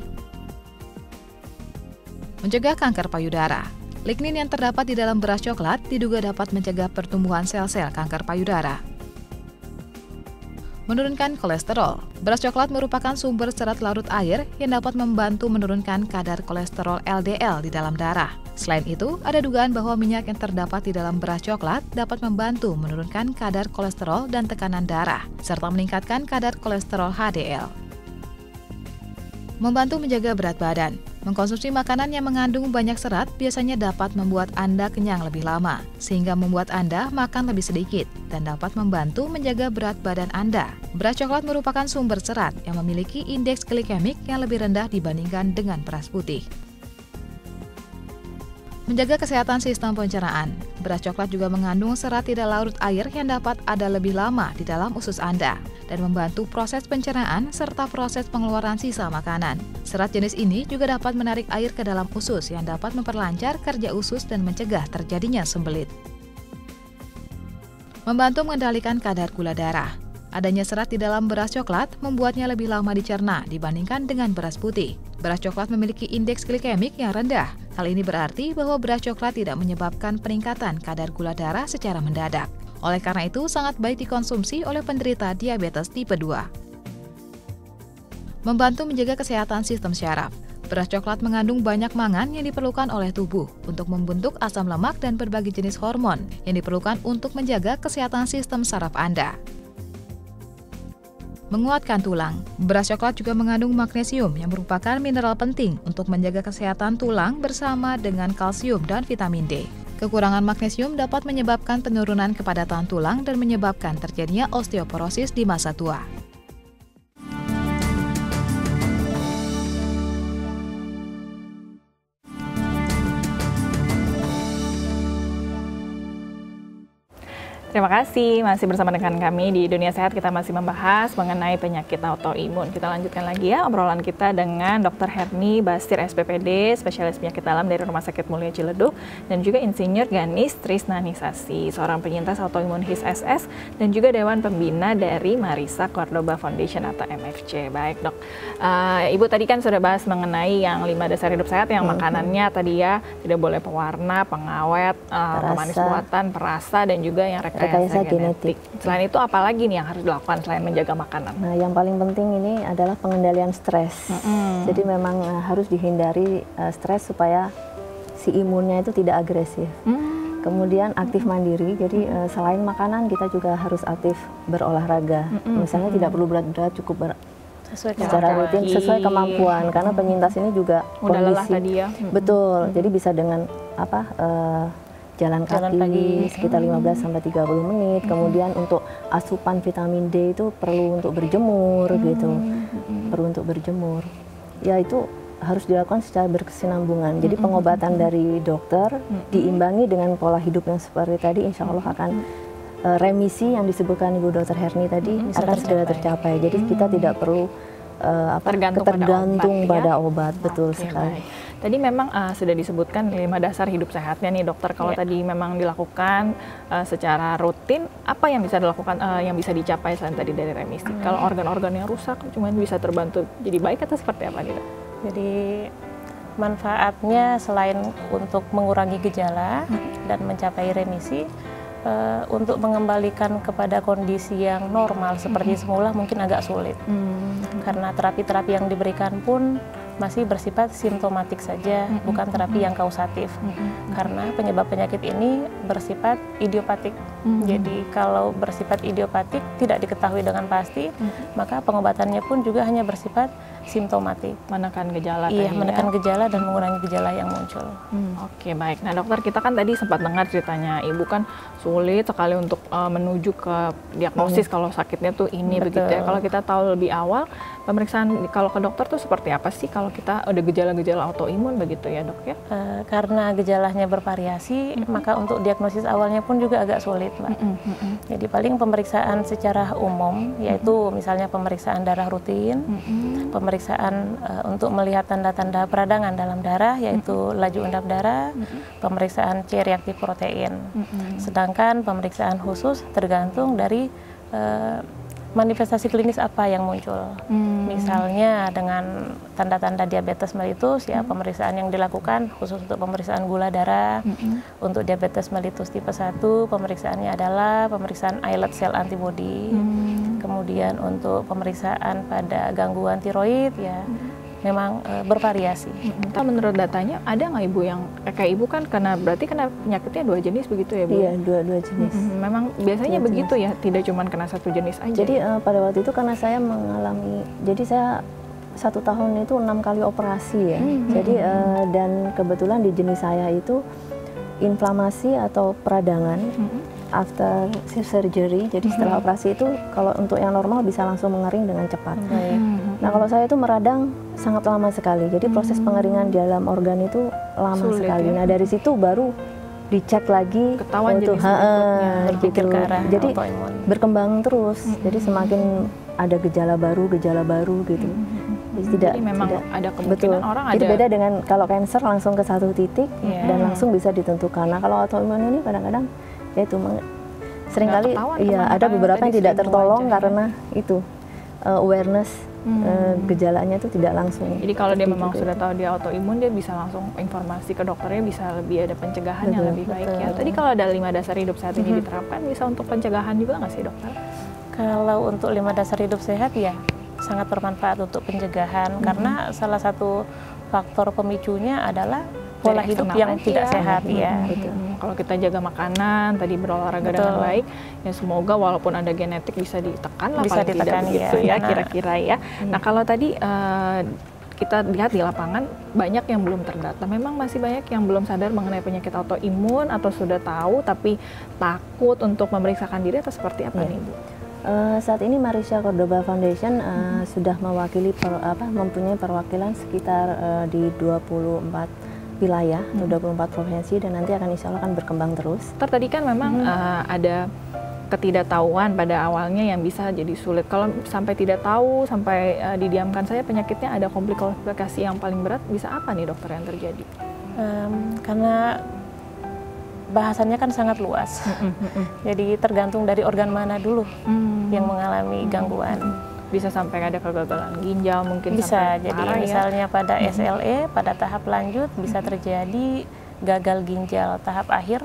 Speaker 2: Mencegah kanker payudara. Lignin yang terdapat di dalam beras coklat diduga dapat mencegah pertumbuhan sel-sel kanker payudara. Menurunkan kolesterol. Beras coklat merupakan sumber serat larut air yang dapat membantu menurunkan kadar kolesterol LDL di dalam darah. Selain itu, ada dugaan bahwa minyak yang terdapat di dalam beras coklat dapat membantu menurunkan kadar kolesterol dan tekanan darah, serta meningkatkan kadar kolesterol HDL. Membantu menjaga berat badan. Mengkonsumsi makanan yang mengandung banyak serat biasanya dapat membuat Anda kenyang lebih lama, sehingga membuat Anda makan lebih sedikit dan dapat membantu menjaga berat badan Anda. Beras coklat merupakan sumber serat yang memiliki indeks glikemik yang lebih rendah dibandingkan dengan beras putih. Menjaga kesehatan sistem pencernaan. Beras coklat juga mengandung serat tidak larut air yang dapat ada lebih lama di dalam usus Anda dan membantu proses pencernaan serta proses pengeluaran sisa makanan. Serat jenis ini juga dapat menarik air ke dalam usus yang dapat memperlancar kerja usus dan mencegah terjadinya sembelit. Membantu mengendalikan kadar gula darah. Adanya serat di dalam beras coklat membuatnya lebih lama dicerna dibandingkan dengan beras putih. Beras coklat memiliki indeks glikemik yang rendah. Hal ini berarti bahwa beras coklat tidak menyebabkan peningkatan kadar gula darah secara mendadak. Oleh karena itu, sangat baik dikonsumsi oleh penderita diabetes tipe 2. Membantu menjaga kesehatan sistem syaraf. Beras coklat mengandung banyak mangan yang diperlukan oleh tubuh untuk membentuk asam lemak dan berbagai jenis hormon yang diperlukan untuk menjaga kesehatan sistem saraf Anda. Menguatkan tulang. Beras coklat juga mengandung magnesium yang merupakan mineral penting untuk menjaga kesehatan tulang bersama dengan kalsium dan vitamin D. Kekurangan magnesium dapat menyebabkan penurunan kepadatan tulang dan menyebabkan terjadinya osteoporosis di masa tua.
Speaker 1: Terima kasih, masih bersama dengan kami di Dunia Sehat. Kita masih membahas mengenai penyakit autoimun. Kita lanjutkan lagi ya obrolan kita dengan Dr. Herni Bastir SPPD, spesialis penyakit dalam dari Rumah Sakit Mulia Ciledug, dan juga Insinyur Ganis Trisnanisasi, seorang penyintas autoimun HIS-SS, dan juga Dewan Pembina dari Marisa Cordoba Foundation atau MFC. Baik dok, Ibu tadi kan sudah bahas mengenai yang 5 dasar hidup sehat, yang makanannya tadi ya, tidak boleh pewarna, pengawet, pemanis buatan, perasa, dan juga yang rekayasa genetik. Selain itu apalagi nih yang harus dilakukan selain menjaga makanan?
Speaker 4: Nah, yang paling penting ini adalah pengendalian stres. Jadi memang harus dihindari stres supaya si imunnya itu tidak agresif. Kemudian aktif mandiri, jadi selain makanan kita juga harus aktif berolahraga. Misalnya tidak perlu berat-berat, cukup secara rutin sesuai kemampuan, karena penyintas ini juga kondisi tadi ya. Betul, jadi bisa dengan jalan kaki sekitar 15 sampai 30 menit. Kemudian untuk asupan vitamin D itu perlu untuk berjemur gitu. Perlu untuk berjemur. Ya itu harus dilakukan secara berkesinambungan. Jadi pengobatan dari dokter diimbangi dengan pola hidup yang seperti tadi, insya Allah akan remisi yang disebutkan Ibu Dr. Herni tadi akan segera tercapai. Jadi kita tidak perlu tergantung pada obat. Betul sekali.
Speaker 1: Baik. Tadi memang sudah disebutkan 5 dasar hidup sehatnya nih dokter. Kalau tadi memang dilakukan secara rutin, apa yang bisa dilakukan, yang bisa dicapai selain tadi dari remisi? Kalau organ-organ yang rusak, cuman bisa terbantu jadi baik atau seperti apa nih dok?
Speaker 3: Jadi manfaatnya selain untuk mengurangi gejala dan mencapai remisi, untuk mengembalikan kepada kondisi yang normal seperti semula mungkin agak sulit. Karena terapi-terapi yang diberikan pun masih bersifat simptomatik saja, bukan terapi yang kausatif. Karena penyebab penyakit ini bersifat idiopatik. Jadi kalau bersifat idiopatik tidak diketahui dengan pasti, maka pengobatannya pun juga hanya bersifat simptomatik.
Speaker 1: Menekan gejala
Speaker 3: Iya,
Speaker 1: tadi
Speaker 3: menekan
Speaker 1: ya?
Speaker 3: gejala dan mengurangi gejala yang muncul.
Speaker 1: Oke, baik. Nah dokter, kita kan tadi sempat dengar ceritanya Ibu kan sulit sekali untuk menuju ke diagnosis kalau sakitnya tuh ini.
Speaker 3: Betul.
Speaker 1: Begitu ya. Kalau kita tahu lebih awal, pemeriksaan kalau ke dokter tuh seperti apa sih kalau kita ada gejala-gejala autoimun begitu ya dok ya?
Speaker 3: Karena gejalanya bervariasi, maka untuk diagnosis awalnya pun juga agak sulit, Mbak. Jadi paling pemeriksaan secara umum, yaitu misalnya pemeriksaan darah rutin, pemeriksaan untuk melihat tanda-tanda peradangan dalam darah, yaitu laju endap darah, pemeriksaan C-reaktif protein. Sedangkan pemeriksaan khusus tergantung dari manifestasi klinis apa yang muncul. Misalnya dengan tanda-tanda diabetes mellitus, ya pemeriksaan yang dilakukan khusus untuk pemeriksaan gula darah. Untuk diabetes mellitus tipe 1, pemeriksaannya adalah pemeriksaan islet cell antibody. Kemudian untuk pemeriksaan pada gangguan tiroid, ya memang bervariasi.
Speaker 1: Menurut datanya ada nggak Ibu yang kayak Ibu kan berarti kena penyakitnya 2 jenis begitu ya Bu?
Speaker 4: Iya, dua jenis.
Speaker 1: Memang biasanya begitu ya, tidak cuma kena 1 jenis aja.
Speaker 4: Jadi pada waktu itu karena saya mengalami, jadi saya 1 tahun itu 6 kali operasi ya. Jadi dan kebetulan di jenis saya itu inflamasi atau peradangan after surgery. Jadi setelah operasi itu kalau untuk yang normal bisa langsung mengering dengan cepat. Nah kalau saya itu meradang sangat lama sekali. Jadi proses pengeringan di dalam organ itu lama sekali. Nah dari situ baru dicek lagi
Speaker 1: ketahuan jenis berikutnya,
Speaker 3: berpikir ke arah
Speaker 4: jadi
Speaker 3: autoimun.
Speaker 4: Berkembang terus. Jadi semakin ada gejala baru gitu.
Speaker 1: Jadi memang ada kemungkinan orang
Speaker 4: Jadi
Speaker 1: ada.
Speaker 4: beda dengan kalau cancer langsung ke 1 titik dan langsung bisa ditentukan. Nah kalau autoimun ini kadang-kadang ya itu seringkali ya ada beberapa yang tidak tertolong karena itu awareness gejalanya itu tidak langsung.
Speaker 1: Jadi kalau dia memang sudah tahu dia autoimun, dia bisa langsung informasi ke dokternya, bisa lebih ada pencegahan yang lebih baik ya. Tadi kalau ada 5 dasar hidup sehat ini diterapkan, bisa untuk pencegahan juga nggak sih dokter?
Speaker 3: Kalau untuk 5 dasar hidup sehat ya sangat bermanfaat untuk pencegahan karena salah satu faktor pemicunya adalah pola hidup yang tidak sehat ya.
Speaker 1: Kalau kita jaga makanan, tadi berolahraga dengan baik, ya semoga walaupun ada genetik bisa ditekan lah,
Speaker 3: bisa ditekan
Speaker 1: gitu ya kira-kira ya. Nah kalau tadi kita lihat di lapangan banyak yang belum terdata. Memang masih banyak yang belum sadar mengenai penyakit autoimun atau sudah tahu tapi takut untuk memeriksakan diri atau seperti apa nih Bu?
Speaker 4: Saat ini Marisha Cordoba Foundation sudah mewakili mempunyai perwakilan sekitar di 24 wilayah, 24 provinsi, dan nanti akan insya Allah akan berkembang terus.
Speaker 1: Tadi kan memang ada ketidaktahuan pada awalnya yang bisa jadi sulit. Kalau sampai tidak tahu, sampai didiamkan saja penyakitnya, ada komplikasi yang paling berat, bisa apa nih dokter yang terjadi?
Speaker 3: Karena bahasannya kan sangat luas, jadi tergantung dari organ mana dulu yang mengalami gangguan.
Speaker 1: Bisa sampai ada kegagalan ginjal mungkin
Speaker 3: bisa
Speaker 1: sampai
Speaker 3: jadi
Speaker 1: parah,
Speaker 3: misalnya pada SLE pada tahap lanjut bisa terjadi gagal ginjal tahap akhir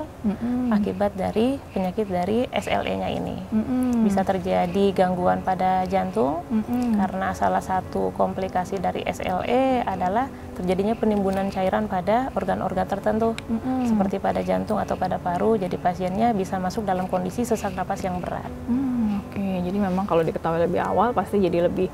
Speaker 3: akibat dari penyakit dari SLE-nya ini. Bisa terjadi gangguan pada jantung karena salah satu komplikasi dari SLE adalah terjadinya penimbunan cairan pada organ-organ tertentu seperti pada jantung atau pada paru. Jadi pasiennya bisa masuk dalam kondisi sesak napas yang berat.
Speaker 1: Oke, jadi memang kalau diketahui lebih awal pasti jadi lebih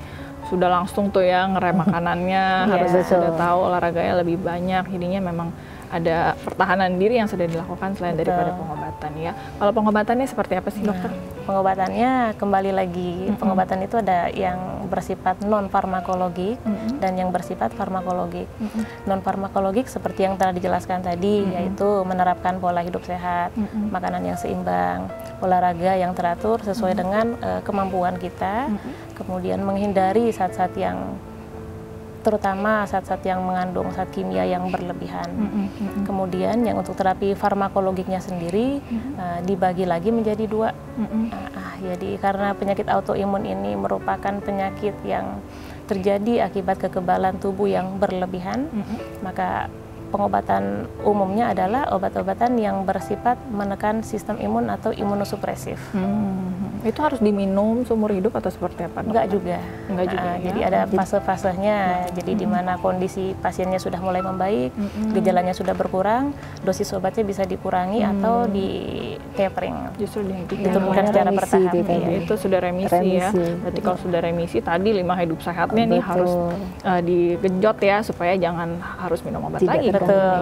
Speaker 1: sudah langsung tuh ya ngerem makanannya, harus sudah tahu olahraganya lebih banyak. Jadinya memang ada pertahanan diri yang sudah dilakukan selain daripada pengobatan ya. Kalau pengobatannya seperti apa sih dokter?
Speaker 3: Pengobatannya kembali lagi, pengobatan itu ada yang bersifat non farmakologik dan yang bersifat farmakologik. Non farmakologik seperti yang telah dijelaskan tadi, yaitu menerapkan pola hidup sehat, makanan yang seimbang, olahraga yang teratur sesuai dengan kemampuan kita, kemudian menghindari zat-zat yang terutama zat-zat yang mengandung zat kimia yang berlebihan. Kemudian yang untuk terapi farmakologiknya sendiri dibagi lagi menjadi 2. Jadi karena penyakit autoimun ini merupakan penyakit yang terjadi akibat kekebalan tubuh yang berlebihan, maka pengobatan umumnya adalah obat-obatan yang bersifat menekan sistem imun atau imunosupresif.
Speaker 1: Itu harus diminum seumur hidup atau seperti apa?
Speaker 3: Enggak juga. Jadi ada fase-fasenya. Jadi di mana kondisi pasiennya sudah mulai membaik, gejalanya sudah berkurang, dosis obatnya bisa dikurangi atau di tapering.
Speaker 1: Justru
Speaker 3: diturunkan secara bertahap.
Speaker 1: Itu sudah remisi ya. Berarti kalau sudah remisi tadi 5 hidup sehatnya nih harus digenjot ya supaya jangan harus minum obat lagi.
Speaker 3: Betul.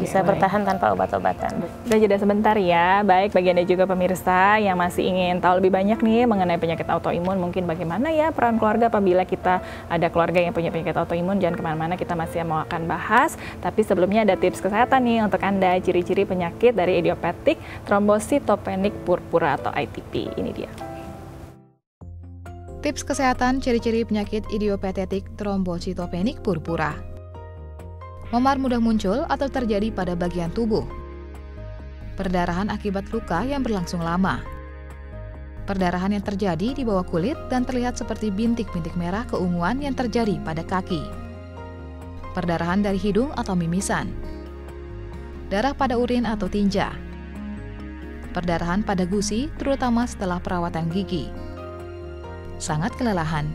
Speaker 3: Bisa bertahan tanpa obat-obatan.
Speaker 1: Kita jeda sebentar ya. Baik, bagi Anda juga pemirsa yang masih ingin tahu lebih banyak nih mengenai penyakit autoimun, mungkin bagaimana ya peran keluarga apabila kita ada keluarga yang punya penyakit autoimun, jangan kemana-mana, kita masih mau akan bahas. Tapi sebelumnya ada tips kesehatan nih untuk Anda, ciri-ciri penyakit dari idiopathic thrombocytopenic purpura atau ITP. Ini dia.
Speaker 2: Tips kesehatan ciri-ciri penyakit idiopathic thrombocytopenic purpura. Memar mudah muncul atau terjadi pada bagian tubuh. Perdarahan akibat luka yang berlangsung lama. Perdarahan yang terjadi di bawah kulit dan terlihat seperti bintik-bintik merah keunguan yang terjadi pada kaki. Perdarahan dari hidung atau mimisan. Darah pada urin atau tinja. Perdarahan pada gusi, terutama setelah perawatan gigi. Sangat kelelahan.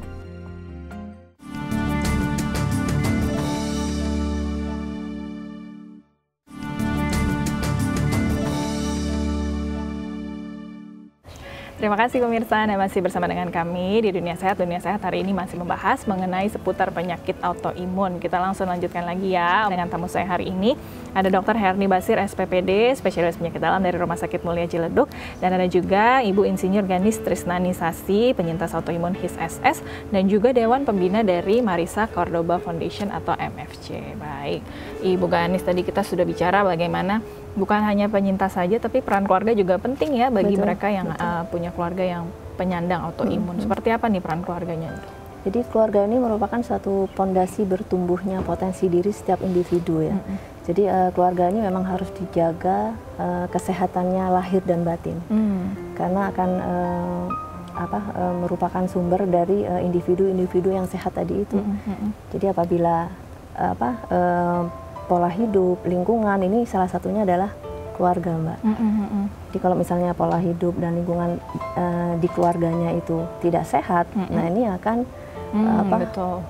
Speaker 1: Terima kasih pemirsa, Anda masih bersama dengan kami di Dunia Sehat. Dunia Sehat hari ini masih membahas mengenai seputar penyakit autoimun. Kita langsung lanjutkan lagi ya dengan tamu saya hari ini. Ada Dr. Herni Basir, SPPD, spesialis penyakit dalam dari Rumah Sakit Mulia Ciledug. Dan ada juga Ibu Insinyur Ganis Trisnani Sasi, penyintas autoimun HIS-SS. Dan juga Dewan Pembina dari Marisa Cordoba Foundation atau MFC. Baik, Ibu Ganis, tadi kita sudah bicara bagaimana bukan hanya penyintas saja, tapi peran keluarga juga penting ya bagi mereka yang punya keluarga yang penyandang autoimun. Seperti apa nih peran keluarganya?
Speaker 4: Jadi keluarga ini merupakan suatu pondasi bertumbuhnya potensi diri setiap individu ya. Jadi keluarga ini memang harus dijaga kesehatannya lahir dan batin, karena akan merupakan sumber dari individu-individu yang sehat tadi itu. Jadi apabila pola hidup, lingkungan, ini salah satunya adalah keluarga, Mbak. Jadi kalau misalnya pola hidup dan lingkungan di keluarganya itu tidak sehat, nah ini akan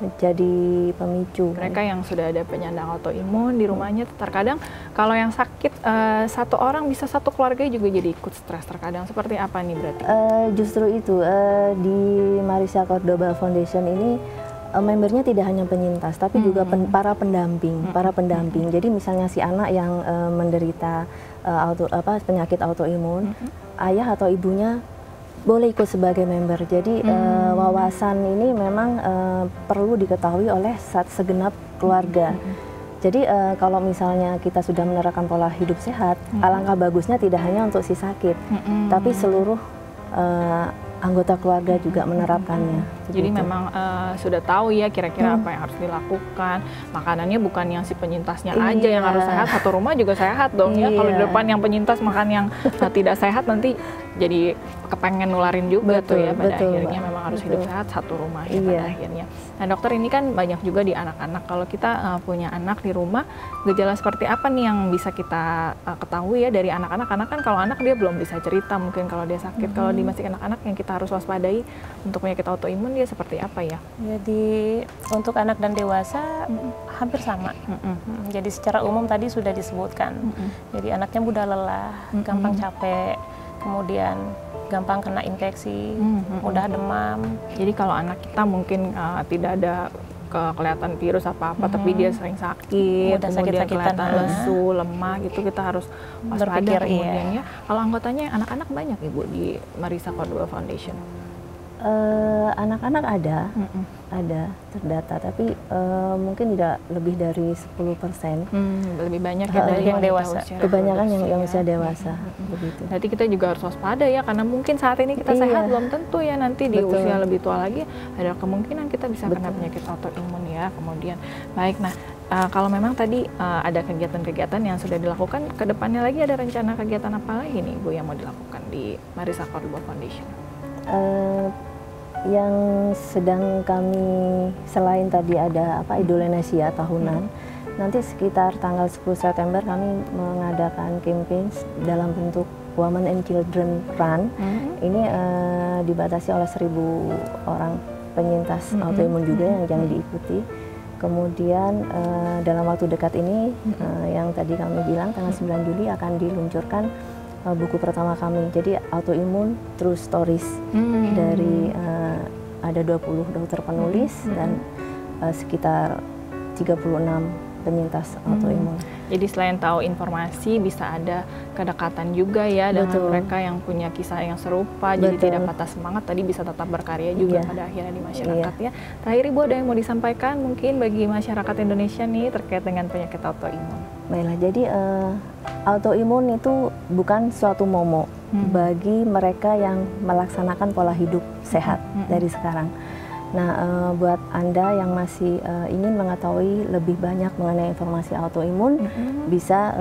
Speaker 4: menjadi pemicu.
Speaker 1: Mereka yang sudah ada penyandang autoimun di rumahnya, terkadang kalau yang sakit satu orang bisa satu keluarga juga jadi ikut stres terkadang. Seperti apa nih berarti?
Speaker 4: Justru itu di Marisa Cordoba Foundation ini membernya tidak hanya penyintas, tapi juga para pendamping. Jadi misalnya si anak yang menderita penyakit autoimun, ayah atau ibunya boleh ikut sebagai member. Jadi wawasan ini memang perlu diketahui oleh segenap keluarga. Jadi kalau misalnya kita sudah menerapkan pola hidup sehat, alangkah bagusnya tidak hanya untuk si sakit, tapi seluruh anggota keluarga juga menerapkannya.
Speaker 1: Jadi memang sudah tahu ya kira-kira apa yang harus dilakukan. Makanannya bukan yang si penyintasnya aja yang harus sehat, satu rumah juga sehat dong ya. Kalau di depan yang penyintas makan yang tidak sehat, nanti jadi kepengen nularin juga tuh ya. Pada akhirnya memang harus hidup sehat satu rumah ya pada akhirnya. Nah dokter, ini kan banyak juga di anak-anak. Kalau kita punya anak di rumah, gejala seperti apa nih yang bisa kita ketahui ya dari anak-anak? Karena kan kalau anak dia belum bisa cerita mungkin kalau dia sakit. Kalau di masih anak-anak yang kita harus waspadai untuk penyakit autoimun, dia seperti apa ya?
Speaker 3: Jadi untuk anak dan dewasa hampir sama. Jadi secara umum tadi sudah disebutkan. Jadi anaknya mudah lelah, gampang capek, kemudian gampang kena infeksi, mudah demam.
Speaker 1: Jadi kalau anak kita mungkin tidak ada kelihatan virus apa-apa, tapi dia sering sakit,
Speaker 3: mudah
Speaker 1: kemudian
Speaker 3: sakit-sakitan,
Speaker 1: kelihatan lesu, lemah gitu, kita harus waspada kemudian ya. Kalau anggotanya anak-anak banyak Ibu di Marisa Cordoba Foundation?
Speaker 4: Anak-anak ada terdata, tapi mungkin tidak lebih dari 10%.
Speaker 1: Lebih banyak ya dari
Speaker 3: yang dewasa.
Speaker 4: Kebanyakan yang usia dewasa. Begitu.
Speaker 1: Berarti kita juga harus waspada ya, karena mungkin saat ini kita sehat, belum tentu ya nanti di usia lebih tua lagi ada kemungkinan kita bisa kena penyakit autoimun ya. Kemudian baik, nah kalau memang tadi ada kegiatan-kegiatan yang sudah dilakukan, ke depannya lagi ada rencana kegiatan apa lagi nih Ibu yang mau dilakukan di Marisa Cordoba Foundation?
Speaker 4: Yang sedang kami, selain tadi ada Idolenesia tahunan, nanti sekitar tanggal 10 September kami mengadakan campaign dalam bentuk Women and Children Run. Ini dibatasi oleh 1.000 orang penyintas autoimun juga yang diikuti. Kemudian dalam waktu dekat ini yang tadi kami bilang tanggal 9 Juli akan diluncurkan buku pertama kami, jadi Autoimun True Stories, dari ada 20 dokter penulis dan sekitar 36 penyintas autoimun.
Speaker 1: Jadi selain tahu informasi, bisa ada kedekatan juga ya dengan mereka yang punya kisah yang serupa. Jadi tidak patah semangat, tadi bisa tetap berkarya juga pada akhirnya di masyarakat ya. Terakhir Ibu, ada yang mau disampaikan mungkin bagi masyarakat Indonesia nih terkait dengan penyakit autoimun?
Speaker 4: Baiklah, jadi autoimun itu bukan suatu momok bagi mereka yang melaksanakan pola hidup sehat dari sekarang. Nah, buat Anda yang masih ingin mengetahui lebih banyak mengenai informasi autoimun, bisa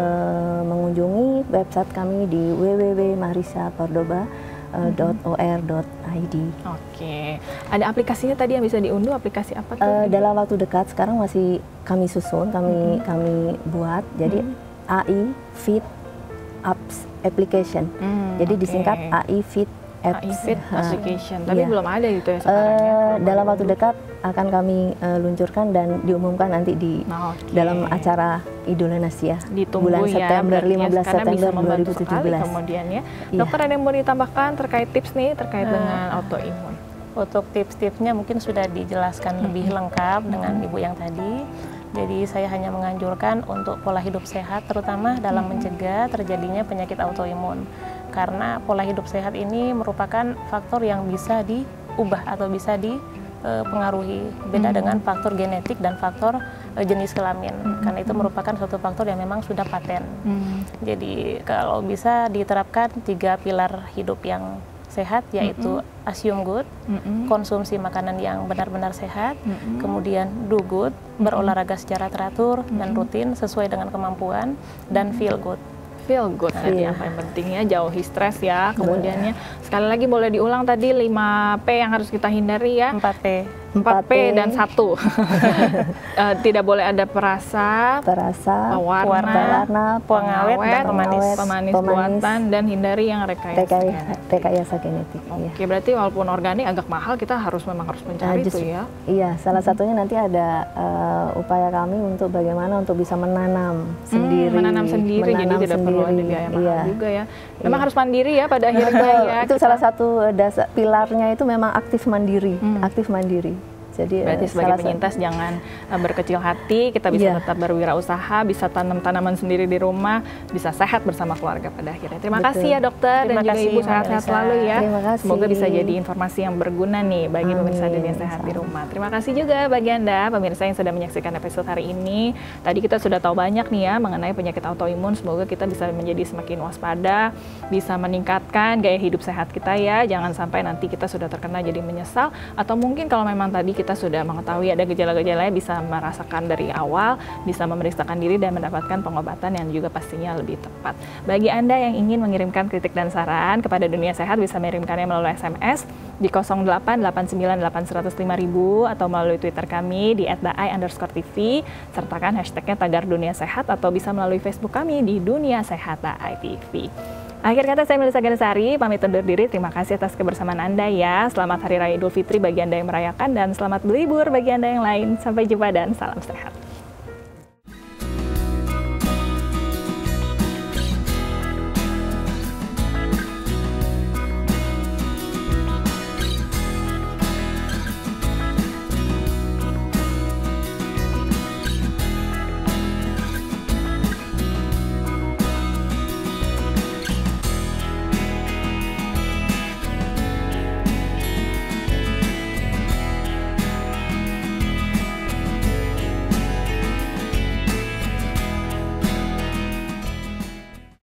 Speaker 4: mengunjungi website kami di www.marisacordoba .or.id.
Speaker 1: Oke, ada aplikasinya tadi yang bisa diunduh, aplikasi apa tuh?
Speaker 4: Dalam waktu dekat, sekarang masih kami susun, kami buat, jadi AI Fit Apps Application. Jadi disingkat AI Fit Apps.
Speaker 1: AI Fit Application, tapi belum ada gitu ya sekarang.
Speaker 4: Dalam waktu dekat akan kami luncurkan dan diumumkan nanti di dalam acara Idola Nasia bulan September, 15 September 2017.
Speaker 1: Kemudian ya, dokter ada yang mau ditambahkan terkait tips nih terkait dengan autoimun?
Speaker 3: Untuk tips-tipsnya mungkin sudah dijelaskan lebih lengkap dengan Ibu yang tadi. Jadi saya hanya menganjurkan untuk pola hidup sehat, terutama dalam mencegah terjadinya penyakit autoimun. Karena pola hidup sehat ini merupakan faktor yang bisa diubah atau bisa dipengaruhi. Beda dengan faktor genetik dan faktor jenis kelamin. Karena itu merupakan suatu faktor yang memang sudah paten. Jadi kalau bisa diterapkan 3 pilar hidup yang sehat, yaitu assume good, konsumsi makanan yang benar-benar sehat, kemudian do good, berolahraga secara teratur dan rutin sesuai dengan kemampuan, dan feel good.
Speaker 1: Feel good tadi yang paling pentingnya, jauhi stres ya. Kemudiannya sekali lagi boleh diulang tadi 5P yang harus kita hindari ya. 4P dan 1. Tidak boleh ada perasa, pewarna,
Speaker 3: pengawet, dan
Speaker 1: pemanis buatan, dan hindari yang
Speaker 4: rekayasa genetik.
Speaker 1: Oke, berarti walaupun organik agak mahal, kita memang harus mencari itu ya.
Speaker 4: Iya, salah satunya nanti ada upaya kami untuk bagaimana untuk bisa menanam sendiri.
Speaker 1: Jadi tidak perlu ada biaya mahal juga ya. Memang harus mandiri ya pada akhirnya ya.
Speaker 4: Itu salah satu dasar pilarnya itu memang aktif mandiri. Jadi
Speaker 1: berarti sebagai penyintas jangan berkecil hati, kita bisa tetap berwirausaha, bisa tanam tanaman sendiri di rumah, bisa sehat bersama keluarga pada akhirnya. Terima kasih ya dokter, dan juga Ibu sehat-sehat selalu ya. Semoga bisa jadi informasi yang berguna nih bagi pemirsa Dunia Sehat di rumah. Terima kasih juga bagi Anda pemirsa yang sudah menyaksikan episode hari ini. Tadi kita sudah tahu banyak nih ya mengenai penyakit autoimun. Semoga kita bisa menjadi semakin waspada, bisa meningkatkan gaya hidup sehat kita ya. Jangan sampai nanti kita sudah terkena jadi menyesal, atau mungkin kalau memang tadi kita sudah mengetahui ada gejala-gejalanya, bisa merasakan dari awal, bisa memeriksakan diri dan mendapatkan pengobatan yang juga pastinya lebih tepat. Bagi Anda yang ingin mengirimkan kritik dan saran kepada Dunia Sehat, bisa mengirimkannya melalui SMS di 0889805000 atau melalui Twitter kami di @daai_tv, sertakan hashtagnya tagar Dunia Sehat, atau bisa melalui Facebook kami di Dunia Sehat Daai TV. Akhir kata, saya Melissa Ganesari, pamit undur diri. Terima kasih atas kebersamaan Anda ya. Selamat Hari Raya Idul Fitri bagi Anda yang merayakan, dan selamat berlibur bagi Anda yang lain. Sampai jumpa dan salam sehat.